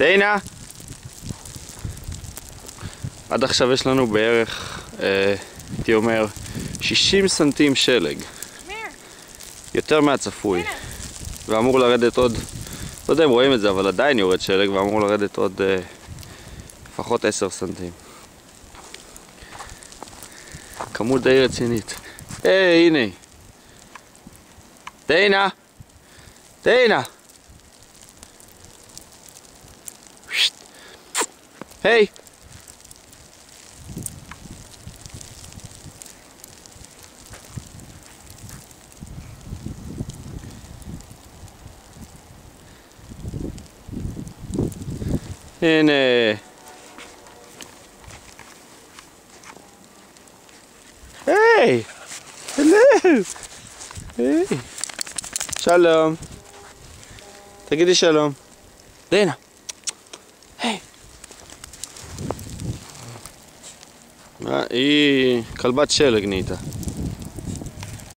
דיינה! עד עכשיו יש לנו בערך, הייתי אומר, 60 סנטים שלג. יותר מהצפוי. ואמור לרדת עוד, לא יודע אם רואים את זה, אבל עדיין יורד שלג, ואמור לרדת עוד לפחות 10 סנטים. כמות די רצינית. הנה. דיינה! דיינה! היי! הנה. היי! הלו! היי! שלום. תגידי שלום. דיינה. היי. היא כלבת שלג נהייתה.